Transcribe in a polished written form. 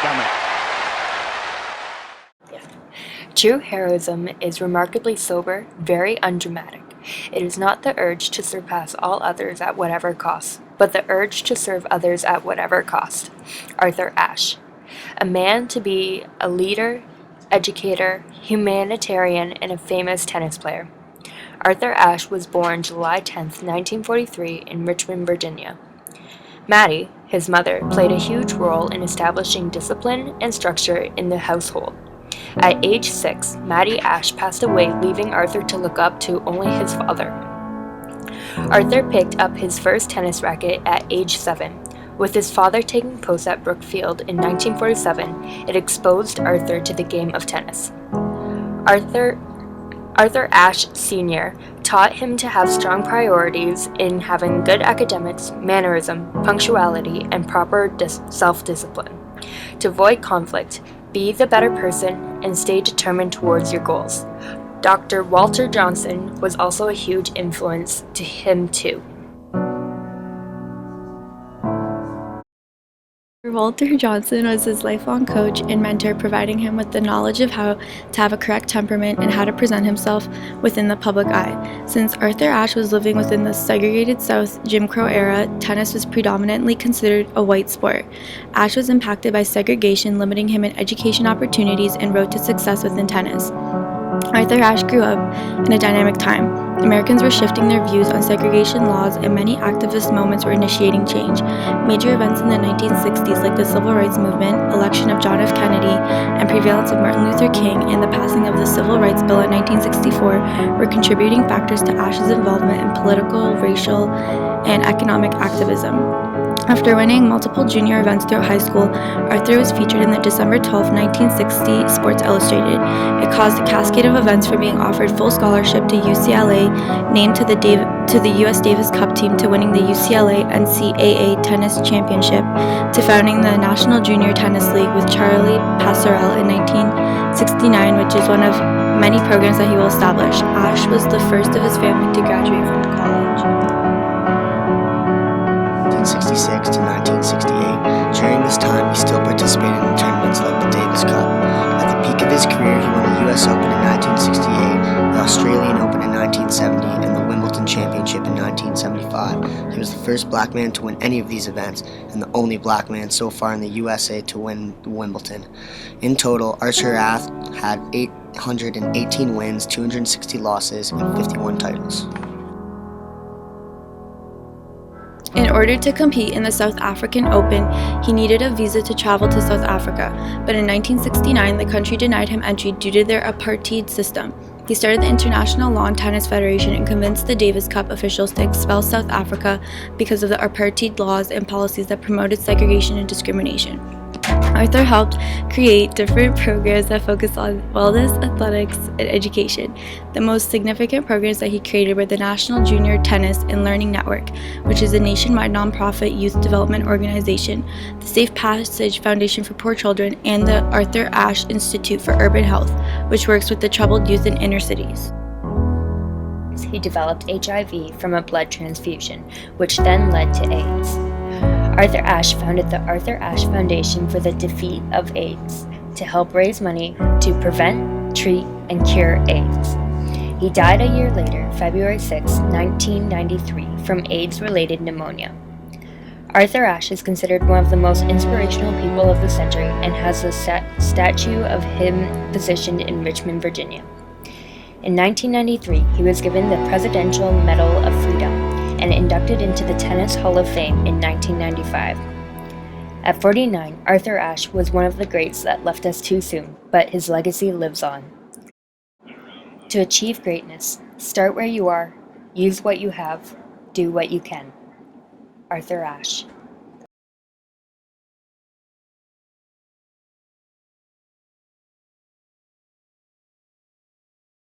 stomach. True heroism is remarkably sober, very undramatic. It is not the urge to surpass all others at whatever cost, but the urge to serve others at whatever cost. Arthur Ashe. A man to be a leader, educator, humanitarian, and a famous tennis player. Arthur Ashe was born July 10, 1943, in Richmond, Virginia. Maddie, his mother, played a huge role in establishing discipline and structure in the household. At age 6, Maddie Ashe passed away, leaving Arthur to look up to only his father. Arthur picked up his first tennis racket at age 7. With his father taking post at Brookfield in 1947, it exposed Arthur to the game of tennis. Arthur Ashe Sr. taught him to have strong priorities in having good academics, mannerism, punctuality, and proper self-discipline. To avoid conflict, be the better person, and stay determined towards your goals. Dr. Walter Johnson was also a huge influence to him too. Walter Johnson was his lifelong coach and mentor, providing him with the knowledge of how to have a correct temperament and how to present himself within the public eye. Since Arthur Ashe was living within the segregated South Jim Crow era, tennis was predominantly considered a white sport. Ashe was impacted by segregation, limiting him in education opportunities and road to success within tennis. Arthur Ashe grew up in a dynamic time. Americans were shifting their views on segregation laws, and many activist moments were initiating change. Major events in the 1960s, like the Civil Rights Movement, election of John F. Kennedy, and prevalence of Martin Luther King, and the passing of the Civil Rights Bill in 1964, were contributing factors to Ashe's involvement in political, racial, and economic activism. After winning multiple junior events throughout high school, Arthur was featured in the December 12, 1960 Sports Illustrated. It caused a cascade of events from being offered full scholarship to UCLA, named to the U.S. Davis Cup team, to winning the UCLA NCAA Tennis Championship, to founding the National Junior Tennis League with Charlie Passerelle in 1969, which is one of many programs that he will establish. Ashe was the first of his family to graduate from the college. 1966 to 1968. During this time, he still participated in tournaments like the Davis Cup. At the peak of his career, he won the U.S. Open in 1968, the Australian Open in 1970, and the Wimbledon Championship in 1975. He was the first black man to win any of these events, and the only black man so far in the USA to win Wimbledon. In total, Arthur Ashe had 818 wins, 260 losses, and 51 titles. In order to compete in the South African Open, he needed a visa to travel to South Africa, but in 1969 the country denied him entry due to their apartheid system. He started the International Lawn Tennis Federation and convinced the Davis Cup officials to expel South Africa because of the apartheid laws and policies that promoted segregation and discrimination. Arthur helped create different programs that focused on wellness, athletics, and education. The most significant programs that he created were the National Junior Tennis and Learning Network, which is a nationwide nonprofit youth development organization, the Safe Passage Foundation for Poor Children, and the Arthur Ashe Institute for Urban Health, which works with the troubled youth in inner cities. He developed HIV from a blood transfusion, which then led to AIDS. Arthur Ashe founded the Arthur Ashe Foundation for the Defeat of AIDS to help raise money to prevent, treat, and cure AIDS. He died a year later, February 6, 1993, from AIDS-related pneumonia. Arthur Ashe is considered one of the most inspirational people of the century and has a statue of him positioned in Richmond, Virginia. In 1993, he was given the Presidential Medal of Freedom and inducted into the Tennis Hall of Fame in 1995. At 49, Arthur Ashe was one of the greats that left us too soon, but his legacy lives on. To achieve greatness, start where you are, use what you have, do what you can. Arthur Ashe.